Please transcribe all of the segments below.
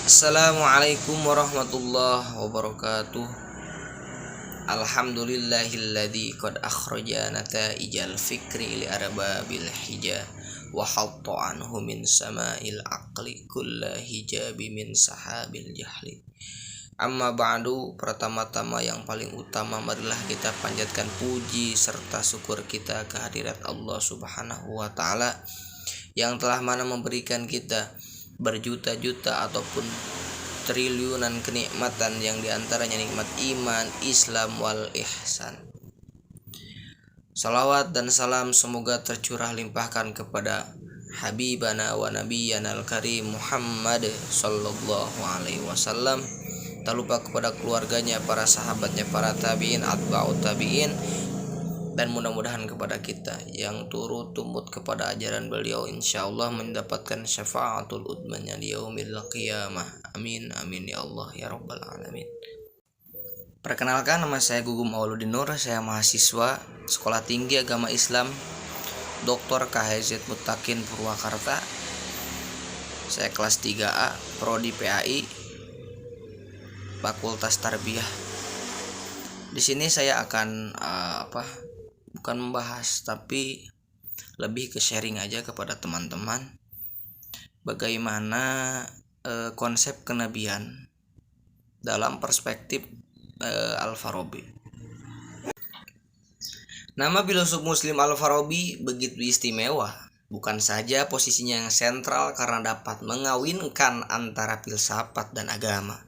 Assalamualaikum warahmatullahi wabarakatuh. Alhamdulillahilladzi qad akhraja nataijal fikri li arbabil hija wa hatta anhu min sama'il aqli kulla hijabi min sahabil jahli. Amma ba'du, pertama-tama yang paling utama marilah kita panjatkan puji serta syukur kita kehadirat Allah Subhanahu wa taala yang telah mana memberikan kita berjuta-juta ataupun triliunan kenikmatan yang diantaranya nikmat iman, Islam, wal ihsan. Salawat dan salam semoga tercurah limpahkan kepada Habibana wa Nabiyyana al-Karim Muhammad sallallahu alaihi wasallam. Tak lupa kepada keluarganya, para sahabatnya, para tabi'in, atba'ut tabi'in, dan mudah-mudahan kepada kita yang turut tumut kepada ajaran beliau insyaallah mendapatkan syafaatul udmanya di yaumil qiyamah. Amin amin ya Allah ya rabbal alamin. Perkenalkan, nama saya Gugum Awaluddin Nur. Saya mahasiswa Sekolah Tinggi Agama Islam Dr. KHZ Muttaqin Purwakarta. Saya kelas 3A, prodi PAI, Fakultas Tarbiyah. Di sini saya akan bukan membahas, tapi lebih ke sharing aja kepada teman-teman bagaimana konsep kenabian dalam perspektif Al-Farabi. Nama filosof muslim Al-Farabi begitu istimewa, bukan saja posisinya yang sentral karena dapat mengawinkan antara filsafat dan agama,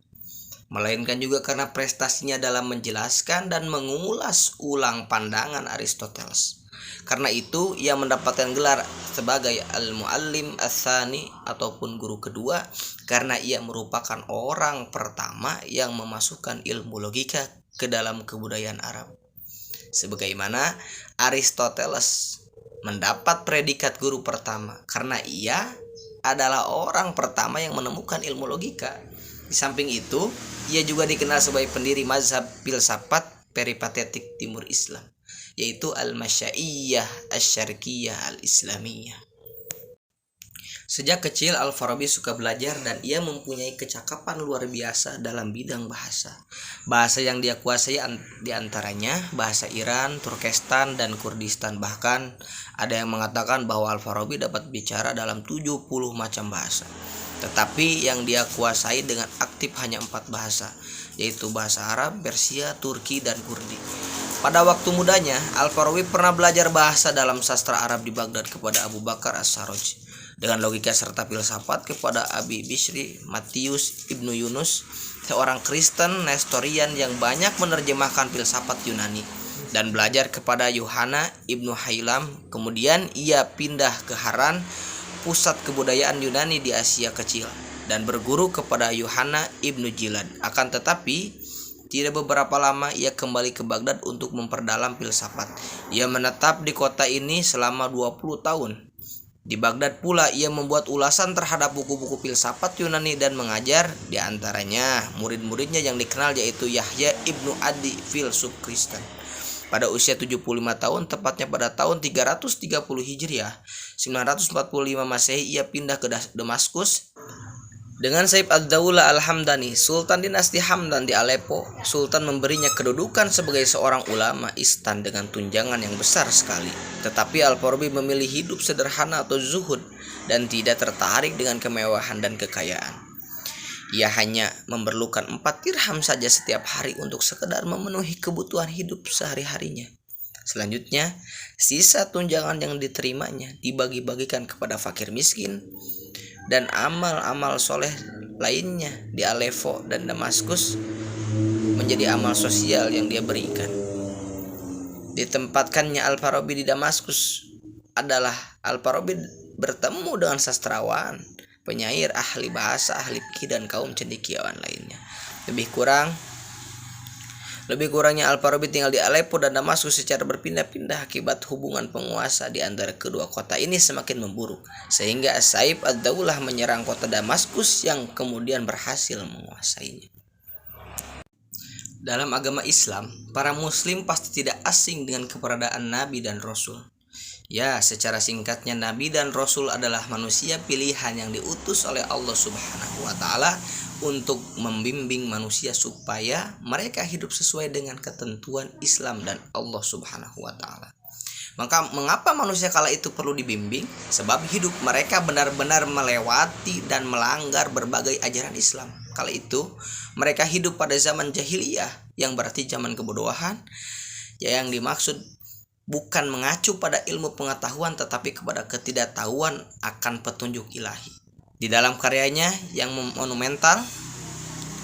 melainkan juga karena prestasinya dalam menjelaskan dan mengulas ulang pandangan Aristoteles. Karena itu ia mendapatkan gelar sebagai Al-Muallim Ats-Tsani ataupun guru kedua, karena ia merupakan orang pertama yang memasukkan ilmu logika ke dalam kebudayaan Arab. Sebagaimana Aristoteles mendapat predikat guru pertama karena ia adalah orang pertama yang menemukan ilmu logika. Di samping itu, ia juga dikenal sebagai pendiri mazhab filsafat peripatetik timur Islam, yaitu Al-Masyaiyyah Asy-Syarqiyyah Al-Islamiyah. Sejak kecil Al-Farabi suka belajar dan ia mempunyai kecakapan luar biasa dalam bidang bahasa. Bahasa yang dia kuasai diantaranya bahasa Iran, Turkestan, dan Kurdistan. Bahkan ada yang mengatakan bahwa Al-Farabi dapat bicara dalam 70 macam bahasa. Tetapi yang dia kuasai dengan aktif hanya 4 bahasa, yaitu bahasa Arab, Persia, Turki, dan Kurdi. Pada waktu mudanya, Al-Farabi pernah belajar bahasa dalam sastra Arab di Baghdad kepada Abu Bakar As-Sarraj, dengan logika serta filsafat kepada Abi Bishri Matius Ibnu Yunus, seorang Kristen Nestorian yang banyak menerjemahkan filsafat Yunani, dan belajar kepada Yohana Ibnu Hailam. Kemudian ia pindah ke Haran, pusat kebudayaan Yunani di Asia Kecil, dan berguru kepada Yohana Ibnu Jilad. Akan tetapi tidak beberapa lama ia kembali ke Baghdad untuk memperdalam filsafat. Ia menetap di kota ini selama 20 tahun. Di Baghdad pula ia membuat ulasan terhadap buku-buku filsafat Yunani dan mengajar di antaranya murid-muridnya yang dikenal yaitu Yahya Ibnu Adi, filsuf Kristen. Pada usia 75 tahun, tepatnya pada tahun 330 Hijriah, 945 Masehi, ia pindah ke Damaskus dengan Saif ad-Daulah al-Hamdani, Sultan dinasti Hamdan di Aleppo. Sultan memberinya kedudukan sebagai seorang ulama istan dengan tunjangan yang besar sekali. Tetapi Al-Farabi memilih hidup sederhana atau zuhud dan tidak tertarik dengan kemewahan dan kekayaan. Ia hanya memerlukan 4 dirham saja setiap hari untuk sekedar memenuhi kebutuhan hidup sehari-harinya. Selanjutnya, sisa tunjangan yang diterimanya dibagi-bagikan kepada fakir miskin dan amal-amal soleh lainnya di Aleppo dan Damaskus menjadi amal sosial yang dia berikan. Ditempatkannya Al-Farabi di Damaskus adalah Al-Farabi bertemu dengan sastrawan, penyair, ahli bahasa, ahli fikih, dan kaum cendekiawan lainnya. Lebih kurangnya Al-Farabi tinggal di Aleppo dan Damaskus secara berpindah-pindah akibat hubungan penguasa di antara kedua kota ini semakin memburuk, sehingga Saif ad-Daulah menyerang kota Damaskus yang kemudian berhasil menguasainya. Dalam agama Islam, para muslim pasti tidak asing dengan keberadaan nabi dan rasul. Ya, secara singkatnya Nabi dan Rasul adalah manusia pilihan yang diutus oleh Allah Subhanahu wa taala untuk membimbing manusia supaya mereka hidup sesuai dengan ketentuan Islam dan Allah Subhanahu wa taala. Maka mengapa manusia kala itu perlu dibimbing? Sebab hidup mereka benar-benar melewati dan melanggar berbagai ajaran Islam. Kala itu mereka hidup pada zaman jahiliyah, yang berarti zaman kebodohan. Ya, yang dimaksud bukan mengacu pada ilmu pengetahuan tetapi kepada ketidaktahuan akan petunjuk ilahi. Di dalam karyanya yang monumental,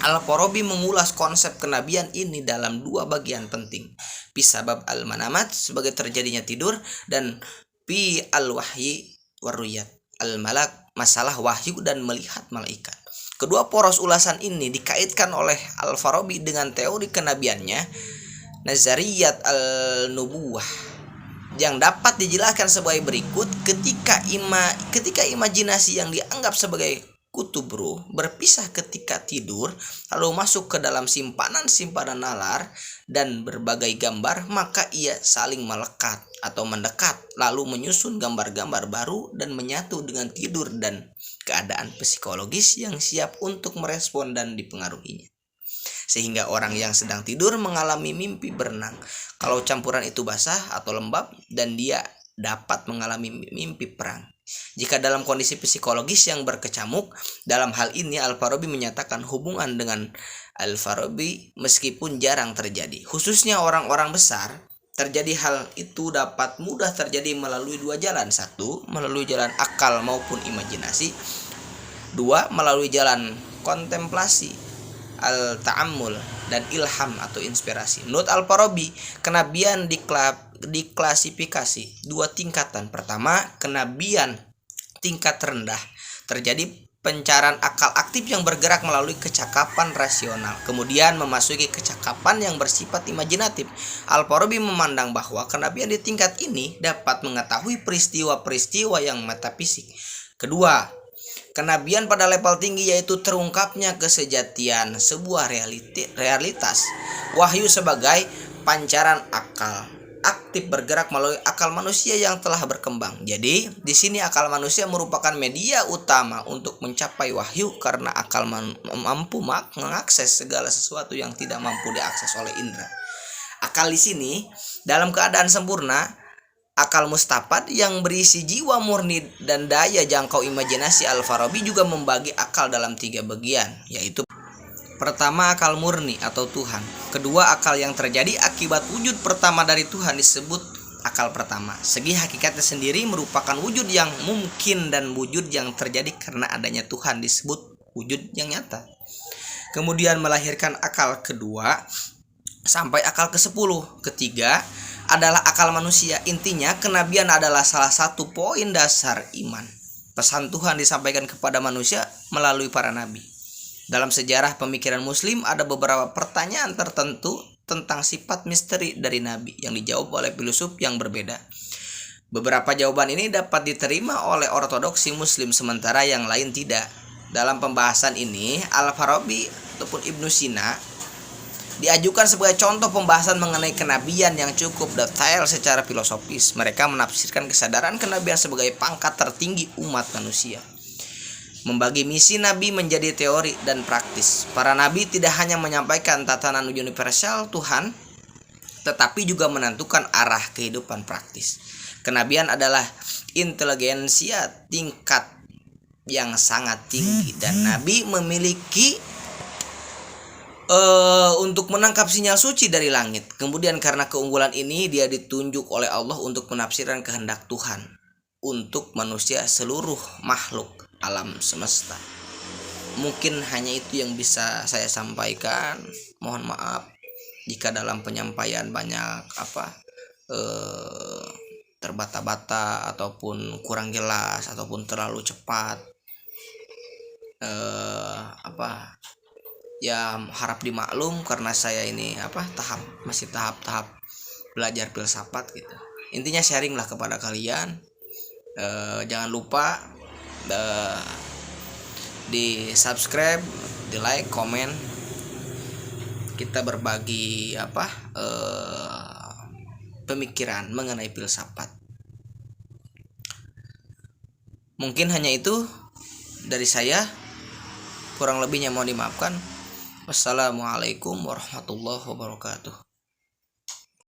Al-Farabi mengulas konsep kenabian ini dalam dua bagian penting. Fi sabab al-manamat, sebagai terjadinya tidur, dan fi al-wahyi waruyat, al-malak, masalah wahyu dan melihat malaikat. Kedua poros ulasan ini dikaitkan oleh Al-Farabi dengan teori kenabiannya, Nazariyat al-Nubuwah, yang dapat dijelaskan sebagai berikut. Ketika imajinasi yang dianggap sebagai kutubro berpisah ketika tidur, lalu masuk ke dalam simpanan nalar dan berbagai gambar, maka ia saling melekat atau mendekat, lalu menyusun gambar-gambar baru dan menyatu dengan tidur dan keadaan psikologis yang siap untuk merespon dan dipengaruhinya. Sehingga orang yang sedang tidur mengalami mimpi berenang kalau campuran itu basah atau lembab, dan dia dapat mengalami mimpi perang jika dalam kondisi psikologis yang berkecamuk. Dalam hal ini Al-Farabi menyatakan hubungan dengan Al-Farabi meskipun jarang terjadi, khususnya orang-orang besar. Terjadi hal itu dapat mudah terjadi melalui dua jalan. Satu, melalui jalan akal maupun imajinasi. Dua, melalui jalan kontemplasi, al-ta'ammul, dan ilham atau inspirasi. Menurut Al-Farabi, kenabian diklasifikasi dua tingkatan. Pertama, kenabian tingkat rendah, terjadi pencerahan akal aktif yang bergerak melalui kecakapan rasional, kemudian memasuki kecakapan yang bersifat imajinatif. Al-Farabi memandang bahwa kenabian di tingkat ini dapat mengetahui peristiwa-peristiwa yang metafisik. Kedua, kenabian pada level tinggi, yaitu terungkapnya kesejatian sebuah realitas. Wahyu sebagai pancaran akal aktif bergerak melalui akal manusia yang telah berkembang. Jadi, di sini akal manusia merupakan media utama untuk mencapai wahyu, karena akal mampu mengakses segala sesuatu yang tidak mampu diakses oleh indera. Akal di sini dalam keadaan sempurna, akal mustafad yang berisi jiwa murni dan daya jangkau imajinasi. Al-Farabi juga membagi akal dalam tiga bagian, yaitu pertama, akal murni atau Tuhan. Kedua, akal yang terjadi akibat wujud pertama dari Tuhan disebut akal pertama. Segi hakikatnya sendiri merupakan wujud yang mungkin, dan wujud yang terjadi karena adanya Tuhan disebut wujud yang nyata. Kemudian melahirkan akal kedua sampai akal ke-10. Ketiga adalah akal manusia. Intinya, kenabian adalah salah satu poin dasar iman. Pesan Tuhan disampaikan kepada manusia melalui para nabi. Dalam sejarah pemikiran Muslim ada beberapa pertanyaan tertentu tentang sifat misteri dari nabi yang dijawab oleh filsuf yang berbeda. Beberapa jawaban ini dapat diterima oleh ortodoksi Muslim, sementara yang lain tidak. Dalam pembahasan ini, Al-Farabi ataupun Ibnu Sina diajukan sebagai contoh pembahasan mengenai kenabian yang cukup detail secara filosofis. Mereka menafsirkan kesadaran kenabian sebagai pangkat tertinggi umat manusia, membagi misi nabi menjadi teori dan praktis. Para nabi tidak hanya menyampaikan tatanan universal Tuhan, tetapi juga menentukan arah kehidupan praktis. Kenabian adalah inteligensia tingkat yang sangat tinggi, dan nabi memiliki untuk menangkap sinyal suci dari langit. Kemudian karena keunggulan ini, dia ditunjuk oleh Allah untuk menafsirkan kehendak Tuhan untuk manusia seluruh makhluk alam semesta. Mungkin hanya itu yang bisa saya sampaikan. Mohon maaf jika dalam penyampaian banyak terbata-bata ataupun kurang jelas ataupun terlalu cepat. Ya harap dimaklum karena saya ini masih tahap belajar filsafat gitu. Intinya sharing lah kepada kalian. Jangan lupa di subscribe, di like, komen. Kita berbagi pemikiran mengenai filsafat. Mungkin hanya itu dari saya, kurang lebihnya mohon dimaafkan. Wassalamualaikum warahmatullahi wabarakatuh.